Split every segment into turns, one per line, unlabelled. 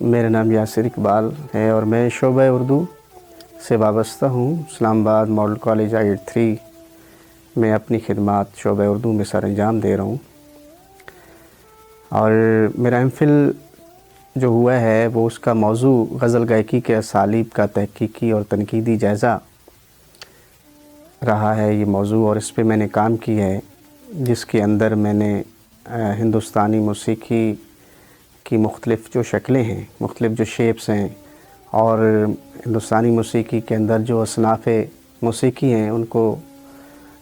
मेरा नाम यासिर इकबाल है और मैं शोबा उर्दू से वाबस्ता हूँ। इस्लामाबाद मॉडल कॉलेज I-83 में अपनी खिदमात शोबा उर्दू में सर अंजाम दे रहा हूँ। और मेरा एमफिल जो हुआ है वो उसका मौजू गज़ल गायकी के असालीब का तहकीकी और तनकीदी जायज़ा रहा है ये मौजू, और इस पे मैंने काम की है, जिसके अंदर मैंने हिंदुस्तानी मौसीकी की मुख्तलिफ़ जो शक्लें हैं, मुख्तलिफ़ जो शेप्स हैं, और हिंदुस्तानी मौसीकी के अंदर जो असनाफ़ मौसीकी हैं उनको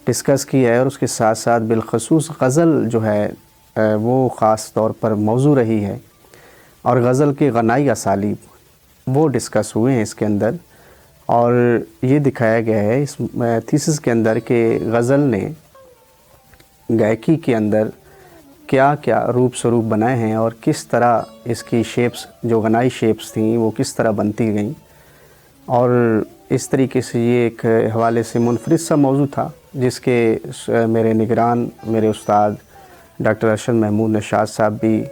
डिस्कस किया है। और उसके साथ साथ बिलख़ुसूस गज़ल जो है वो ख़ास तौर पर मौजू रही है, और गज़ल के गनाई असालीब वो डिस्कस हुए हैं इसके अंदर। और ये दिखाया गया है इस थीसिस के अंदर कि गज़ल ने गायकी के अंदर क्या क्या रूप स्वरूप बनाए हैं और किस तरह इसकी शेप्स, जो गनाई शेप्स थी, वो किस तरह बनती गईं। और इस तरीके से ये एक हवाले से मुनफरिद सा मौजू था, जिसके मेरे निगरान मेरे उस्ताद डॉक्टर अरशद महमूद नशाद साहब भी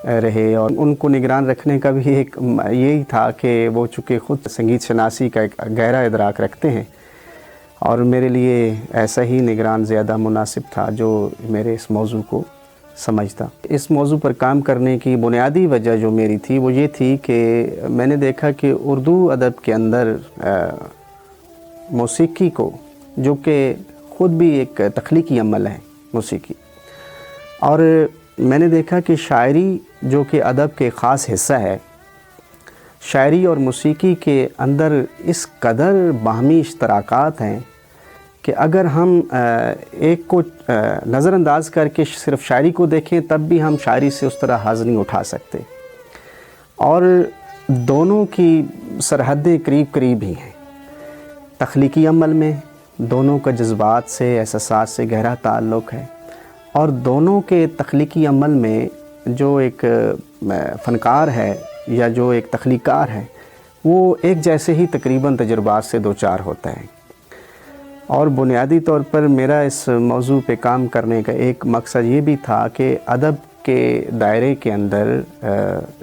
रहे। और उनको निगरान रखने का भी एक यही था कि वो चूँकि ख़ुद संगीत शनासी का एक गहरा इदराक रखते हैं, और मेरे लिए ऐसा ही निगरान ज़्यादा मुनासिब था जो मेरे इस मौजू को समझता। इस मौजू पर काम करने की बुनियादी वजह जो मेरी थी वो ये थी कि मैंने देखा कि उर्दू अदब के अंदर मौसीकी को, जो कि ख़ुद भी एक तख्लीकी अमल है मौसीकी, और मैंने देखा कि शायरी जो कि अदब के ख़ास हिस्सा है, शायरी और मौसीकी के अंदर इस कदर बाहमी इश्तराकात हैं कि अगर हम एक को नज़रअंदाज करके सिर्फ़ शायरी को देखें तब भी हम शायरी से उस तरह हाज़ नहीं उठा सकते। और दोनों की सरहदें करीब करीब ही हैं तख्लीकी अमल में, दोनों का जज्बात से, एहसासात से गहरा ताल्लुक़ है। और दोनों के तख्लीकी अमल में जो एक फ़नकार है या जो एक तख्लीकार है वो एक जैसे ही तकरीबन तजुर्बात से दो चार होता है। और बुनियादी तौर पर मेरा इस मौजू पे काम करने का एक मकसद ये भी था कि अदब के दायरे के अंदर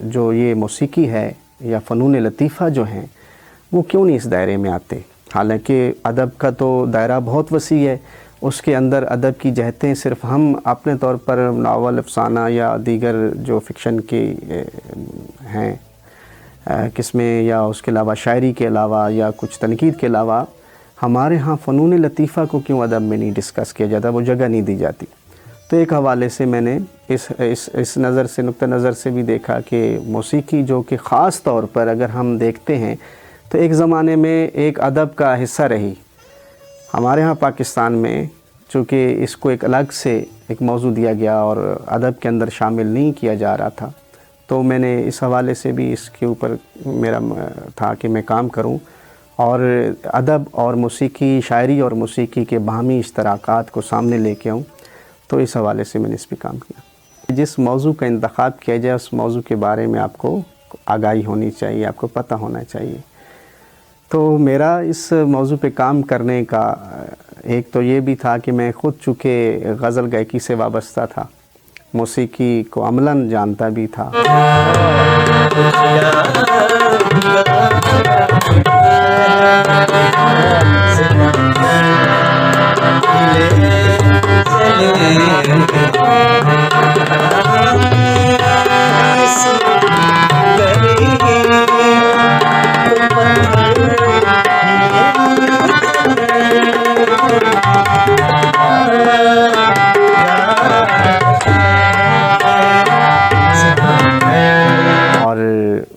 जो ये मौसीकी है या फ़नून लतीफ़ा जो हैं वो क्यों नहीं इस दायरे में आते। हालांकि अदब का तो दायरा बहुत वसी है, उसके अंदर अदब की जहतें सिर्फ़ हम अपने तौर पर नावल, अफ़साना या दीगर जो फ़िक्शन की हैं किस्में, या उसके अलावा शायरी के अलावा या कुछ तनकीद के अलावा हमारे यहाँ फ़नून लतीफ़ा को क्यों अदब में नहीं डिस्कस किया जाता, वो जगह नहीं दी जाती। तो एक हवाले से मैंने इस नज़र से, नुक्ता नज़र से भी देखा कि मौसीकी जो कि ख़ास तौर पर अगर हम देखते हैं तो एक ज़माने में एक अदब का हिस्सा रही हमारे यहाँ पाकिस्तान में, चूँकि इसको एक अलग से एक मौजू दिया गया और अदब के अंदर शामिल नहीं किया जा रहा था। तो मैंने इस हवाले से भी इसके ऊपर मेरा था कि मैं काम करूं और अदब और मौसीकी, शायरी और मौसीकी के बाहमी इश्तराकात को सामने लेके आऊँ। तो इस हवाले से मैंने इस पर काम किया। जिस मौजू का इंतखाब किया जाए उस मौजू के बारे में आपको आगाही होनी चाहिए, आपको पता होना चाहिए। तो मेरा इस मौजू पे काम करने का एक तो ये भी था कि मैं ख़ुद चूँकि गज़ल गायकी से वाबस्ता था, मौसीकी को अमलन जानता भी था।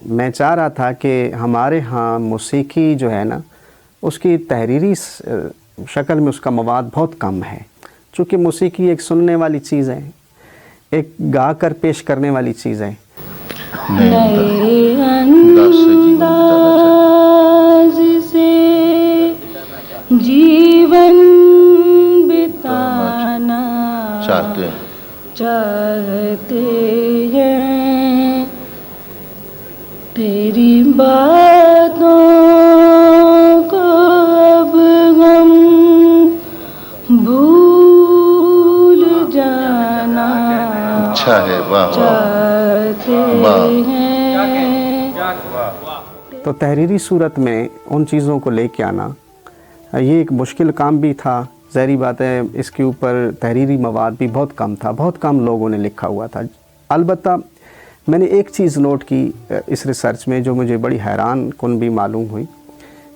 मैं चाह रहा था कि हमारे यहाँ मौसीकी जो है ना, उसकी तहरीरी शक्ल में उसका मवाद बहुत कम है। चूँकि मौसीकी एक सुनने वाली चीज़ है, एक गा कर पेश करने वाली चीज़ है।
जीवन बिताना चाहते हैं, तेरी बातों को अब हम भूल जाना
अच्छा है, वाह वाह
चाहते हैं।
तो तहरीरी सूरत में उन चीज़ों को लेके आना ये एक मुश्किल काम भी था। ज़ाहिर बात है इसके ऊपर तहरीरी मवाद भी बहुत कम था, बहुत कम लोगों ने लिखा हुआ था। अलबत्ता मैंने एक चीज़ नोट की इस रिसर्च में जो मुझे बड़ी हैरान कुन भी मालूम हुई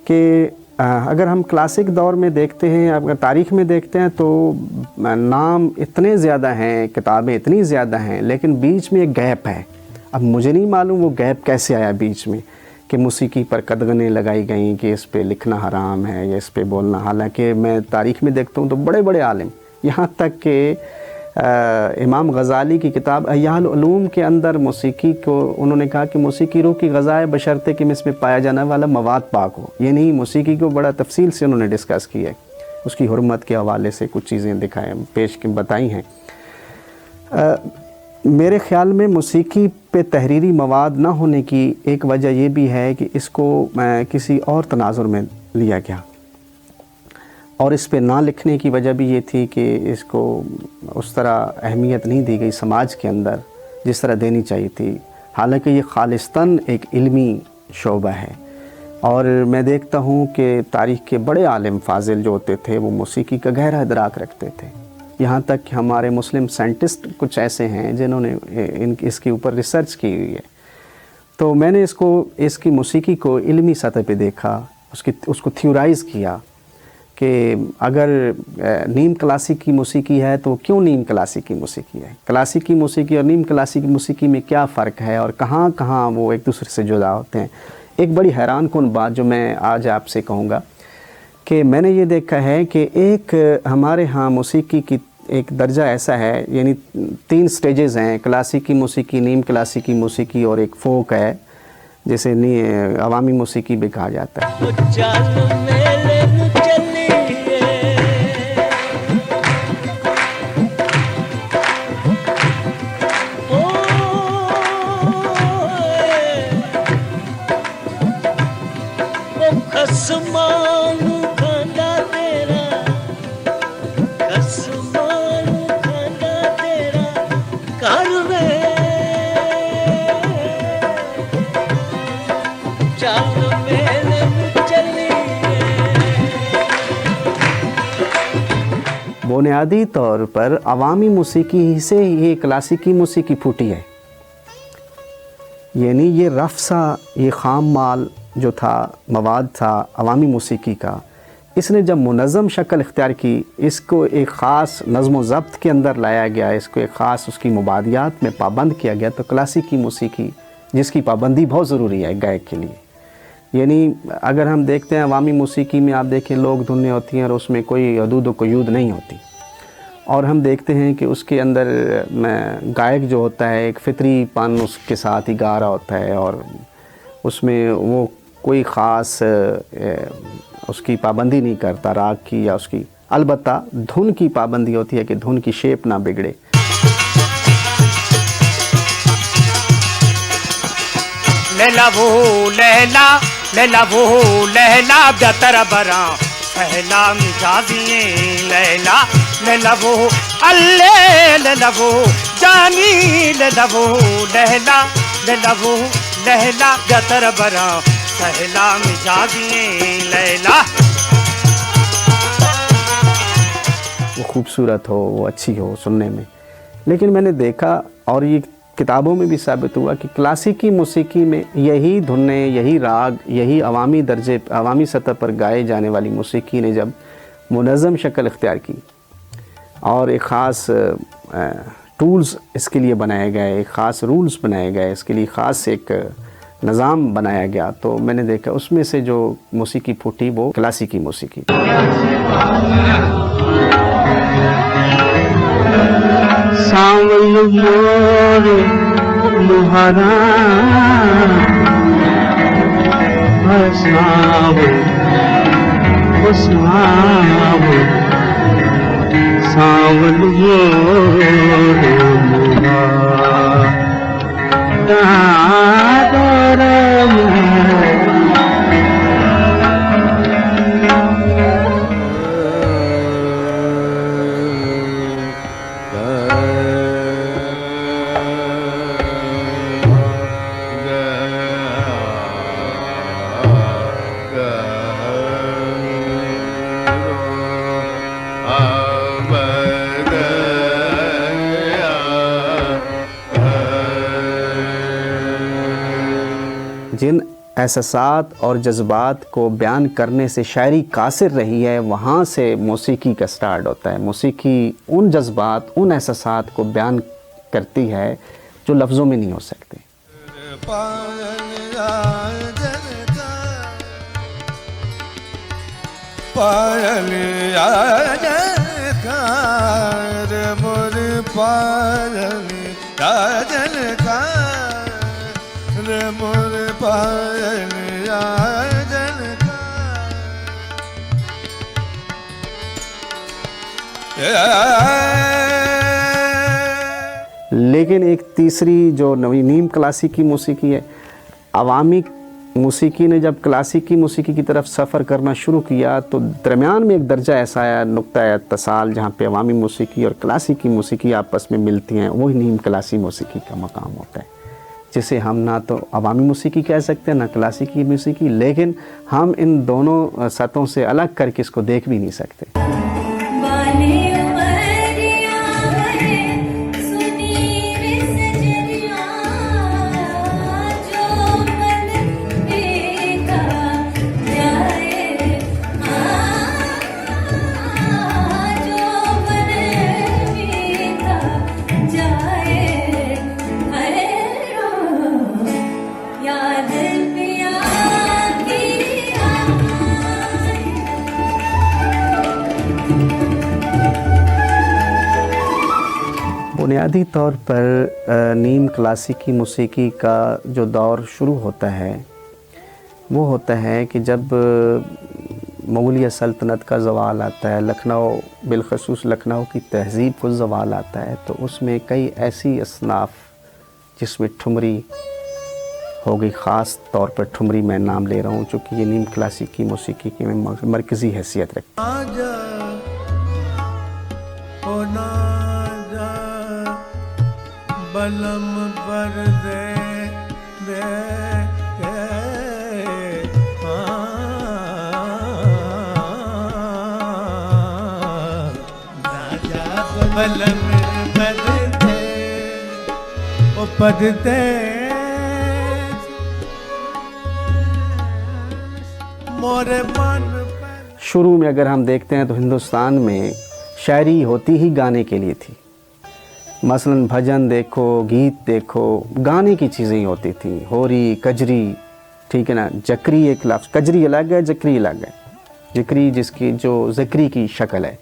कि अगर हम क्लासिक दौर में देखते हैं, अगर तारीख़ में देखते हैं तो नाम इतने ज़्यादा हैं, किताबें इतनी ज़्यादा हैं, लेकिन बीच में एक गैप है। अब मुझे नहीं मालूम वो गैप कैसे आया बीच में कि मौसीकी पर कदगनें लगाई गई कि इस पे लिखना हराम है या इस पे बोलना। हालांकि मैं तारीख़ में देखता हूँ तो बड़े बड़े आलिम, यहाँ तक कि इमाम गज़ाली की किताब अहयाल उलूम के अंदर मौसीकी को उन्होंने कहा कि मौसीकी रूह की ग़ज़ा बशर्ते कि इसमें पाया जाने वाला मवाद पाक हो। ये नहीं, मौसीकी को बड़ा तफसील से उन्होंने डिस्कस किया है, उसकी हुर्मत के हवाले से कुछ चीज़ें दिखाएँ बताई हैं। मेरे ख़्याल में मौसीकी पे तहरीरी मवाद ना होने की एक वजह ये भी है कि इसको किसी और तनाजुर में लिया गया, और इस पे ना लिखने की वजह भी ये थी कि इसको उस तरह अहमियत नहीं दी गई समाज के अंदर जिस तरह देनी चाहिए थी। हालांकि ये खालिस्तन एक इल्मी शोबा है, और मैं देखता हूँ कि तारीख़ के बड़े आलिम फाजिल जो होते थे वो मौसीकी का गहरा इदराक रखते थे। यहाँ तक कि हमारे मुस्लिम साइंटिस्ट कुछ ऐसे हैं जिन्होंने इसके ऊपर रिसर्च की हुई है। तो मैंने इसकी मौसीकी को इल्मी सतह पे देखा, उसको थ्योराइज़ किया कि अगर नीम क्लासिकी मौसीकी है तो क्यों नीम क्लासिकी मौसीकी है, क्लासिकी मौसीकी और नीम क्लासिकी मौसीकी में क्या फ़र्क है और कहाँ कहाँ वो एक दूसरे से जुदा होते हैं। एक बड़ी हैरान कुन बात जो मैं आज आपसे कहूँगा कि मैंने ये देखा है कि एक हमारे यहाँ मौसीकी की एक दर्जा ऐसा है, यानी 3 स्टेजेस हैं, क्लासिकी मौसीकी, नीम क्लासिकी मौसीकी और एक फोक है जिसे अवामी मौसीकी भी कहा जाता है। बुनियादी तौर पर अवामी मौसीकी से ये क्लासिकी मौसीकी फूटी है, यानी ये रफ़ सा, ये ख़ाम माल जो था, मवाद था अवामी मौसीकी का, इसने जब मुनज़्ज़म शक्ल इख्तियार की, इसको एक ख़ास नज़्म व ज़ब्त के अंदर लाया गया, इसको एक ख़ास उसकी मुबादियात में पाबंद किया गया, तो क्लासिकी मौसीकी जिसकी पाबंदी बहुत ज़रूरी है गायक के लिए। यानी अगर हम देखते हैं अवामी मौसीकी में आप देखें लोग धुनें होती हैं और उसमें कोई हदूद व क़यूद नहीं होती, और हम देखते हैं कि उसके अंदर गायक जो होता है एक फितरीपन उसके साथ ही गा रहा होता है, और उसमें वो कोई ख़ास उसकी पाबंदी नहीं करता राग की या उसकी, अलबत्ता धुन की पाबंदी होती है कि धुन की शेप ना बिगड़े।
लैला वो लैला, लैला वो लैला बेहतर बरा पहला मिजाजिए लैला, लैला वो अल्ले, लैला वो जानी, लैला वो लैला, लैला वो लैला बेहतर बरा पहला मिजाजिए लैला।
वो खूबसूरत हो, वो अच्छी हो सुनने में, लेकिन मैंने देखा और ये किताबों में भी साबित हुआ कि क्लासिकी मौसीकी में यही धुनें, यही राग, यही अवामी दर्जे, अवामी सतह पर गाए जाने वाली मौसीकी ने जब मुनज़्ज़म शक्ल इख्तियार की और एक ख़ास टूल्स इसके लिए बनाए गए, एक ख़ास रूल्स बनाए गए, इसके लिए ख़ास एक निज़ाम बनाया गया, तो मैंने देखा उसमें से जो मौसीकी फूटी वो क्लासिकी मौसीकी।
सावल मोर मुहरा सावल सावल मोर
जिन एहसासात और जज्बात को बयान करने से शायरी कासिर रही है, वहाँ से मौसीकी का स्टार्ट होता है। मौसीकी उन जज्बात, उन एहसासात को बयान करती है जो लफ्ज़ों में नहीं हो सकते। लेकिन एक तीसरी जो नवी नीम क्लासिकी मौसीकी है, अवामी मौसीकी ने जब क्लासिकी मौसीकी की तरफ सफ़र करना शुरू किया तो दरमियान में एक दर्जा ऐसा आया, नुक्ता इत्तिसाल, जहाँ पे अवामी मौसीकी और क्लासिकी मौसीकी आपस में मिलती हैं, वही नीम क्लासी मौसीकी का मकाम होता है, जिसे हम ना तो अवामी मौसीकी कह सकते हैं ना क्लासिकी मौसीकी, लेकिन हम इन दोनों सतहों से अलग करके इसको देख भी नहीं सकते। बुनियादी तौर पर नीम क्लासिकी मौसीकी का जो दौर शुरू होता है वो होता है कि जब मुग़लिया सल्तनत का ज़वाल आता है, लखनऊ बिलखसूस लखनऊ की तहज़ीब को ज़वाल आता है, तो उसमें कई ऐसी असनाफ़ जिसमें ठुमरी हो गई, ख़ास तौर पर ठुमरी मैं नाम ले रहा हूँ चूँकि ये नीम क्लासिकी मौसीकी की मरकज़ी हैसियत रखती है।
बलम पर दे बलम पर दे ओ पद दे मोरे मन।
शुरू में अगर हम देखते हैं तो हिंदुस्तान में शायरी होती ही गाने के लिए थी। मसलन भजन देखो, गीत देखो, गाने की चीज़ें ही होती थी। होरी, कजरी, ठीक है ना, जकरी एक लफ्ज़, कजरी अलग है, जकरी अलग है। जकरी जिसकी जो ज़करी की शक्ल है,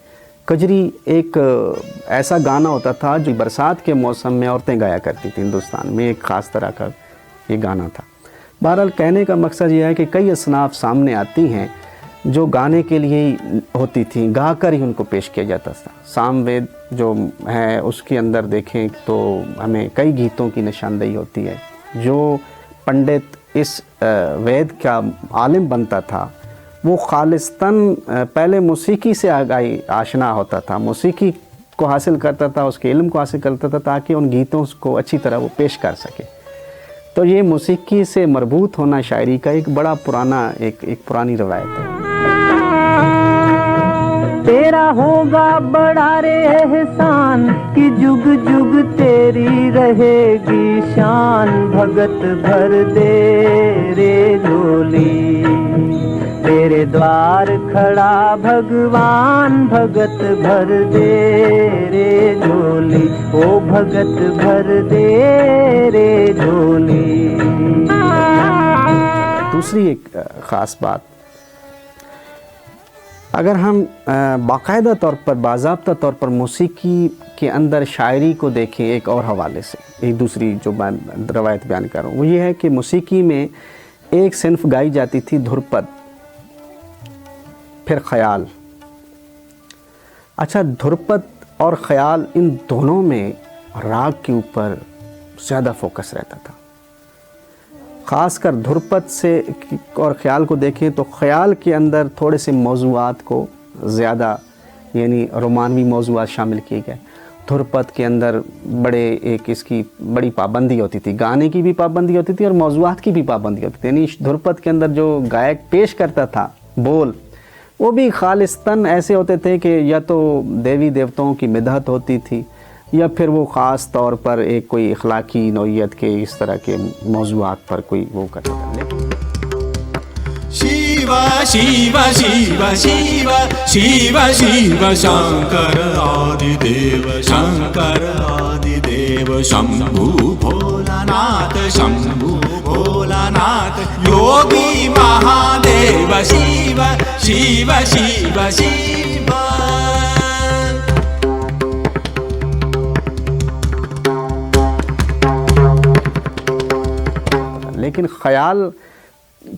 कजरी एक ऐसा गाना होता था जो बरसात के मौसम में औरतें गाया करती थी। हिंदुस्तान में एक ख़ास तरह का ये गाना था। बहरहाल कहने का मकसद ये है कि कई असनाफ़ सामने आती हैं जो गाने के लिए ही होती थी, गा कर ही उनको पेश किया जाता था। सामवेद जो है उसके अंदर देखें तो हमें कई गीतों की निशानदेही होती है। जो पंडित इस वेद का आलिम बनता था वो खालिस्तन पहले मौसीकी से आशना होता था, मौसीकी को हासिल करता था, उसके इल्म को हासिल करता था ताकि उन गीतों को अच्छी तरह वो पेश कर सके। तो ये मौसीकी से मरबूत होना शायरी का एक बड़ा पुराना एक पुरानी रवायत है।
तेरा होगा बड़ा रे एहसान कि जुग जुग तेरी रहेगी शान। भगत भर दे रे झोली, तेरे द्वार खड़ा भगवान। भगत भर दे रे झोली, ओ भगत भर दे रे झोली।
दूसरी एक ख़ास बात, अगर हम बाकायदा तौर पर, बाज़ाब्ता तौर पर मौसीकी के अंदर शायरी को देखें एक और हवाले से, एक दूसरी जो मैं रवायत बयान कर रहा हूँ वो ये है कि मौसीकी में एक सिन्फ गाई जाती थी धुरपद, फिर ख़याल। अच्छा, धुरपद और ख़याल इन दोनों में राग के ऊपर ज़्यादा फोकस रहता था। ख़ासकर धुरपद से और ख़याल को देखें तो ख़याल के अंदर थोड़े से मौज़ूआत को ज़्यादा, यानी रोमानवी मौज़ूआत शामिल किए गए। धुरपद के अंदर बड़े एक इसकी बड़ी पाबंदी होती थी, गाने की भी पाबंदी होती थी और मौज़ूआत की भी पाबंदी होती थी। यानी धुरपद के अंदर जो गायक पेश करता था बोल, वो भी खालिस्तन ऐसे होते थे कि या तो देवी देवताओं की मिदहत होती थी या फिर वो ख़ास तौर पर एक कोई इखलाकी नौइयत के इस तरह के मौज़ूआत पर कोई वो करता था। लेकिन
शिव शिव शिव शिव शिव शिव शंकर आदिदेव शंभु भोलानाथ योगी महादेव शिव शिव शिव शिव।
लेकिन ख़याल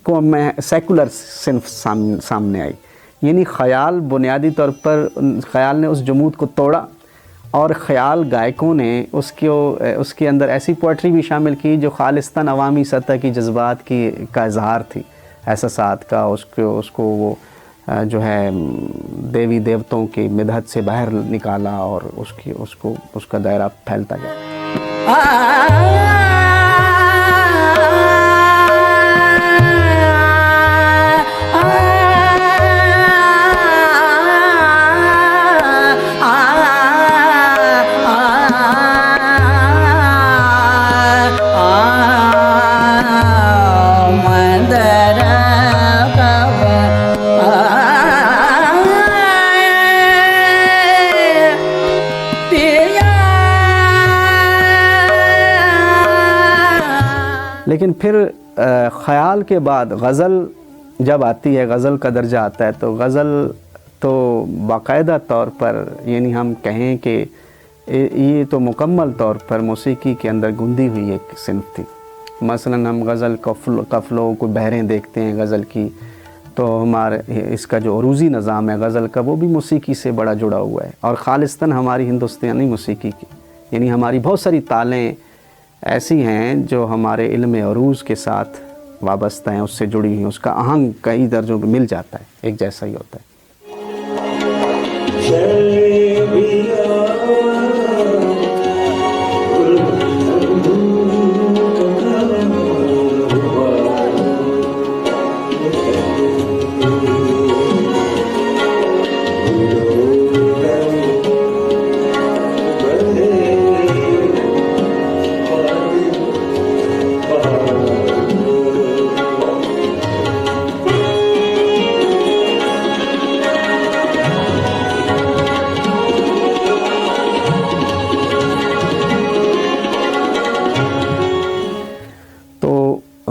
को मैं सेकुलर सिंफ सामने आई, यानी ख़याल बुनियादी तौर पर ख़याल ने उस जमूद को तोड़ा और ख़याल गायकों ने उसके अंदर ऐसी पोइट्री भी शामिल की जो खालिस्तान अवामी सतह की जज्बात का इजहार थी, एहसासात का। उसको वो जो है देवी देवताओं की मिदहत से बाहर निकाला और उसका दायरा फैलता गया। लेकिन फिर ख़याल के बाद गज़ल जब आती है, गज़ल का दर्जा आता है, तो गज़ल तो बाकायदा तौर पर, यानी हम कहें कि ये तो मुकम्मल तौर पर मौसीकी के अंदर गुंदी हुई एक सिन्फ थी। मसलन हम गज़ल का फ़्लो को बहरें देखते हैं गज़ल की, तो हमारे इसका जो अरूज़ी निज़ाम है गज़ल का, वो भी मौसीकी से बड़ा जुड़ा हुआ है। और ख़ालिस्तान हमारी हिंदुस्तानी मौसीकी की, यानी हमारी बहुत सारी तालें ऐसी हैं जो हमारे इल्म अरूज़ के साथ वाबस्ता हैं, उससे जुड़ी हुई, उसका आहंग कई दर्जों में मिल जाता है, एक जैसा ही होता है।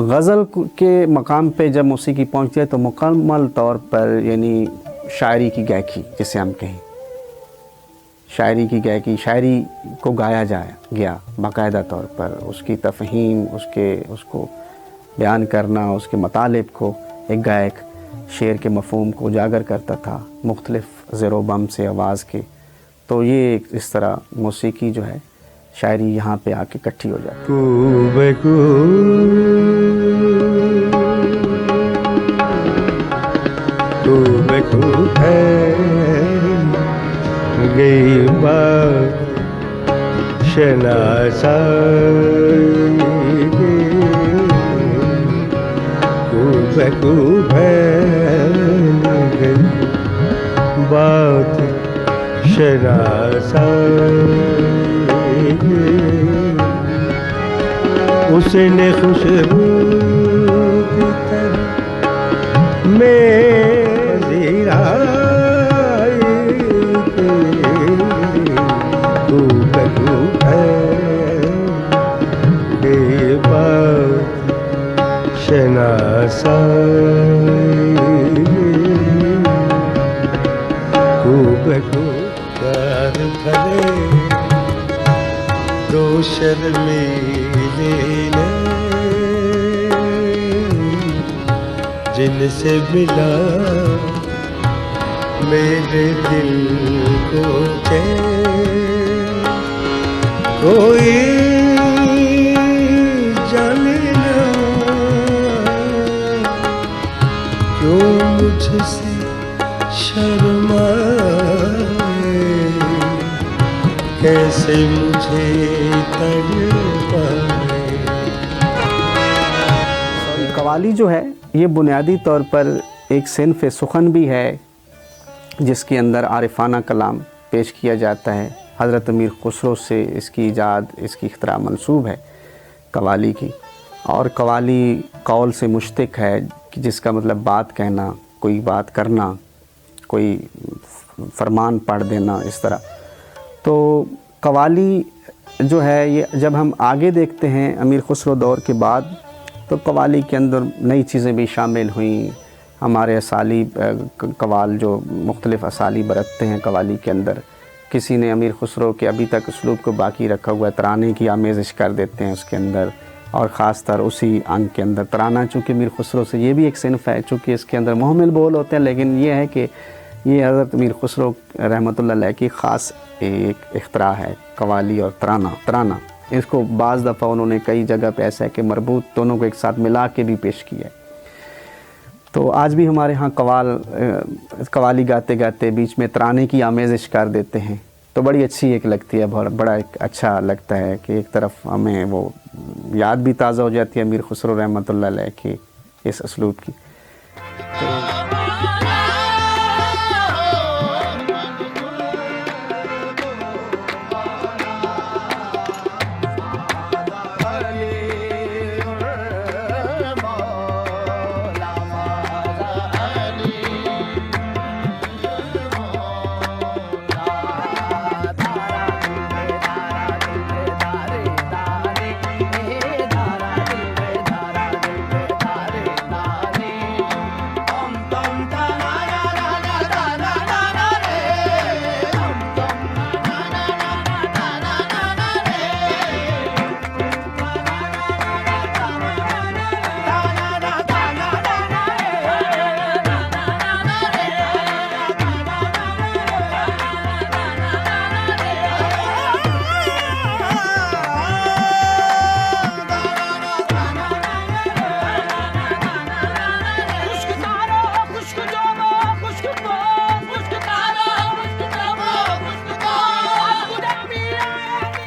गज़ल के मकाम पे जब मौसीकी पहुँचती है तो मुकम्मल तौर पर, यानी शायरी की गायकी जिसे हम कहें, शायरी की गायकी, शायरी को गाया गया बाकायदा तौर पर, उसकी तफ़हीम, उसको बयान करना, उसके मतालिब को एक गायक शेर के मफ़हूम को उजागर करता था मुख्तलिफ़ ज़ेरो बम से आवाज़ के। तो ये इस तरह मौसीकी जो है, शायरी यहाँ पे आके इकट्ठी हो जाती है।
गई बात शनासा बात शनासा उसने खुशबू की तरह मेरी तू बहू है ये बात शनासा तू बहू प्यार भरे दो शर्मीले जिनसे मिला मेरे दिल को चैन कोई जाने ना क्यों मुझसे शर्माए कैसे मुझे तड़पाए।
कवाली जो है ये बुनियादी तौर पर एक सिन्फ़ सुखन भी है जिसके अंदर आरिफाना कलाम पेश किया जाता है। हज़रत अमीर खुसरो से इसकी ईजाद, इसकी इख्तरा मंसूब है कवाली की। और कवाली कौल से मुश्तिक है कि जिसका मतलब बात कहना, कोई बात करना, कोई फरमान पढ़ देना, इस तरह। तो कवाली जो है ये जब हम आगे देखते हैं अमीर खुसरो दौर के बाद, तो कवाली के अंदर नई चीज़ें भी शामिल हुई। हमारे असालीब कवाल जो मुख्तलिफ़ असालीब बरतते हैं कवाली के अंदर, किसी ने अमीर खुसरो के अभी तक उसलूब को बाकी रखा हुआ है, तराने की आमेज़िश कर देते हैं उसके अंदर, और ख़ास तर उसी अंग के अंदर तराना। चूँकि अमीर खुसरो से ये भी एक सिनफ़ है, चूँकि इसके अंदर मुहम्मिल बोल होते हैं, लेकिन ये है कि ये हज़रत अमीर खुसरो रहमतुल्लाह अलैह की ख़ास एक इख्तरा है, कवाली और तराना। इसको बाज़ दफ़ा उन्होंने कई जगह पे ऐसा है कि मरबूत दोनों को एक साथ मिला के भी पेश किया है। तो आज भी हमारे यहाँ कवाली गाते गाते बीच में तराने की आमेज़िश कर देते हैं, तो बड़ी अच्छी एक लगती है, बहुत बड़ा एक अच्छा लगता है कि एक तरफ हमें वो याद भी ताज़ा हो जाती है अमीर खुसरो रहमतुल्लाह अलैह की इस उसलूब की।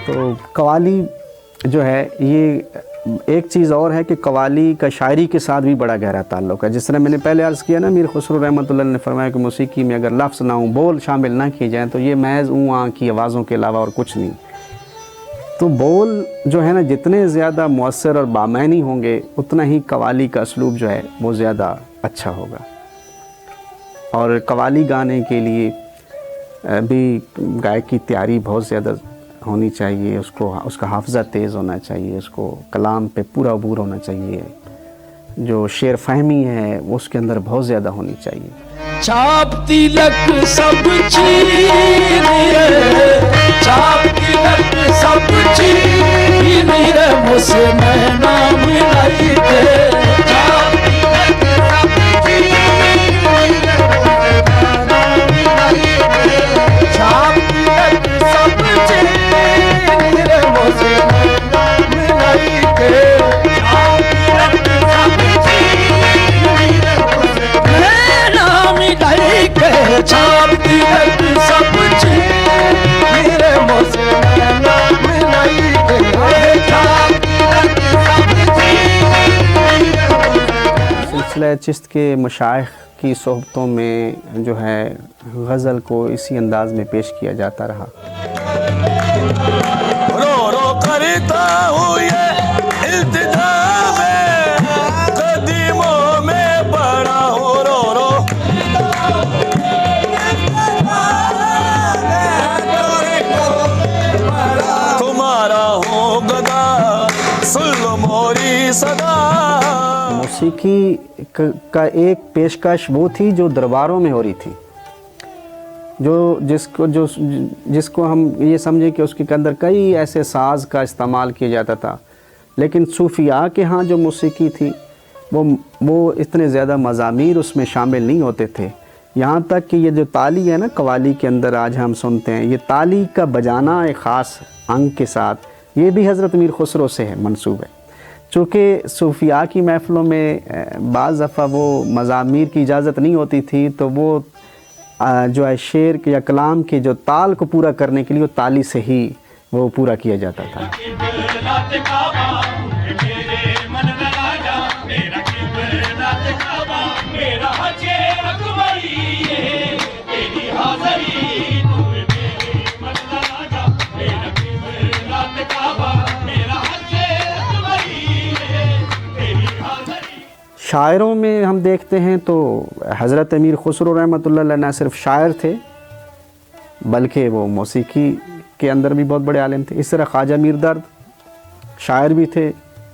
तो कवाली जो है ये एक चीज़ और है कि कवाली का शायरी के साथ भी बड़ा गहरा ताल्लुक़ है। जिस तरह मैंने पहले अर्ज़ किया ना, अमीर खुसरो रहमतुल्लाह ने फरमाया कि मौसीकी में अगर लफ्ज़ ना हो, बोल शामिल ना किए जाएँ, तो ये महज़ ऊँ आँ की आवाज़ों के अलावा और कुछ नहीं। तो बोल जो है ना, जितने ज़्यादा मुअस्सर और बामैनी होंगे, उतना ही कवाली का असलूब जो है वो ज़्यादा अच्छा होगा। और कवाली गाने के लिए भी गायक की तैयारी बहुत ज़्यादा होनी चाहिए, उसका हाफ़ज़ा तेज़ होना चाहिए, उसको कलाम पे पूरा अबूर होना चाहिए, जो शेर फहमी है वो उसके अंदर बहुत ज़्यादा होनी चाहिए।
छाप तिलक सब चीर रे, छाप तिलक सब चीर रे, मुझसे मैं नाम लाई दे। छाप तिलक सब चीर रे, छाप तिलक सब चीर रे, मुझसे मैं नाम लाई दे। छाप तिलक सब चीर रे, मुझसे नाम लाई के। छाप तिलक सब चीर रे, मुझसे मैं नाम लाई के। छाप तिलक सब चीर रे।
सिलसिला चिश्त के मशाइख की सोहबतों में जो है गज़ल को इसी अंदाज़ में पेश किया जाता रहा।
रो रो करता हूँ ये इल्तिजा में, कदीमों में पड़ा हूँ रो रो। तुम्हारा हूँ गदा, सुन लो मोरी सदा।
मौसीकी का एक पेशकश वो थी जो दरबारों में हो रही थी, जिसको हम ये समझे कि उसके अंदर कई ऐसे साज़ का इस्तेमाल किया जाता था। लेकिन सूफिया के यहाँ जो मौसीकी थी वो इतने ज़्यादा मज़ामीर उसमें शामिल नहीं होते थे। यहाँ तक कि ये जो ताली है ना कवाली के अंदर आज हम सुनते हैं, ये ताली का बजाना एक ख़ास अंग के साथ, ये भी हज़रत अमीर खुसरो से है मंसूब है। चूँकि सूफिया की महफ़िलों में बाज़ दफ़ा वो मज़ामीर की इजाज़त नहीं होती थी, तो वो जो है शेर के या कलाम के जो ताल को पूरा करने के लिए वो ताली से ही वो पूरा किया जाता था। शायरों में हम देखते हैं तो हज़रत अमीर खुसरो रहमतुल्लाह अलैह न सिर्फ शायर थे बल्कि वो मौसीकी के अंदर भी बहुत बड़े आलिम थे। इस तरह ख्वाजा मीर दर्द शायर भी थे,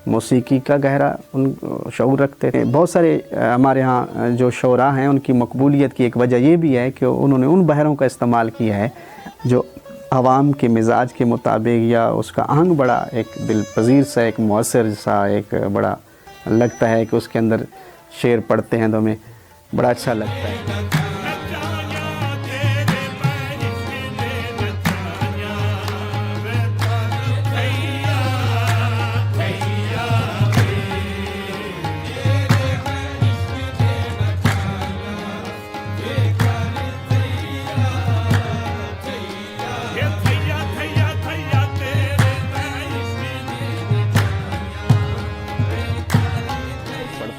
मौसीकी का गहरा उन शऊर रखते थे। बहुत सारे हमारे यहाँ जो शोरा हैं उनकी मकबूलियत की एक वजह ये भी है कि उन्होंने उन बहरों का इस्तेमाल किया है जो आवाम के मिजाज के मुताबिक या उसका आहंग बड़ा एक दिल पजीर सा, एक मौसर सा, एक बड़ा लगता है कि उसके अंदर शेर पढ़ते हैं तो हमें बड़ा अच्छा लगता है।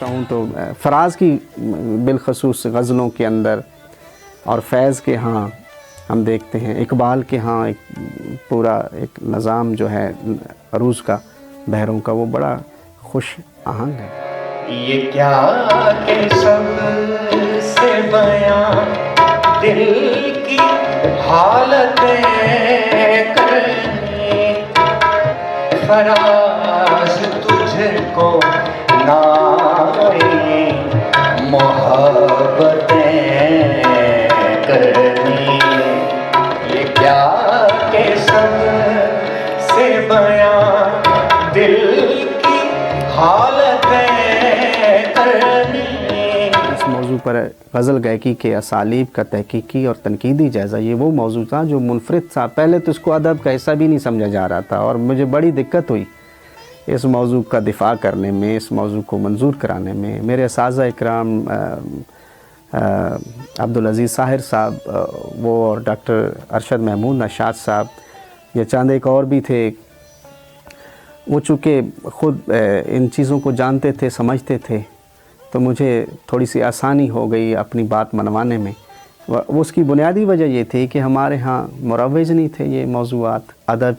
हूँ तो फराज की बिलखसूस गज़लों के अंदर और फैज़ के यहाँ हम देखते हैं, इकबाल के यहाँ एक पूरा एक निज़ाम जो है अरूज़ का, बहरों का, वो बड़ा खुश आहंग है।
ये क्या के सब से बयां दिल की हालतें करनी, फराज तुझको मोहब्बतें करनी। ये क्या के सब से बयां दिल की हालतें करनी।
इस मौजू पर गज़ल गायकी के असालीब का तहकीकी और तनकीदी जायज़ा, ये वो मौजू था जो मुनफरिद था। पहले तो इसको अदब का हिस्सा भी नहीं समझा जा रहा था और मुझे बड़ी दिक्कत हुई इस मौजू का दिफ़ा करने में, इस मौजू को मंजूर कराने में। मेरे असातिज़ा इकराम अब्दुल अज़ीज़ साहिर साहब, वो और डॉक्टर अरशद महमूद नशाद साहब, ये चंद एक और भी थे, वो चूँकि ख़ुद इन चीज़ों को जानते थे, समझते थे, तो मुझे थोड़ी सी आसानी हो गई अपनी बात मनवाने में। उसकी बुनियादी वजह ये थी कि हमारे यहाँ मुरव्वज नहीं थे, ये मौज़ूआत अदब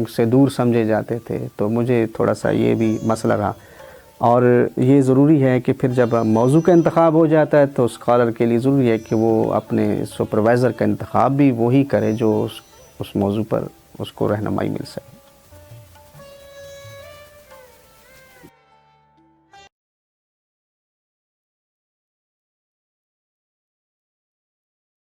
से दूर समझे जाते थे, तो मुझे थोड़ा सा ये भी मसला रहा। और ये ज़रूरी है कि फिर जब मौजू का इंतखाब हो जाता है तो स्कॉलर के लिए ज़रूरी है कि वो अपने सुपरवाइज़र का इंतखाब भी वही करे जो उस मौजू पर उसको रहनुमाई मिल सके।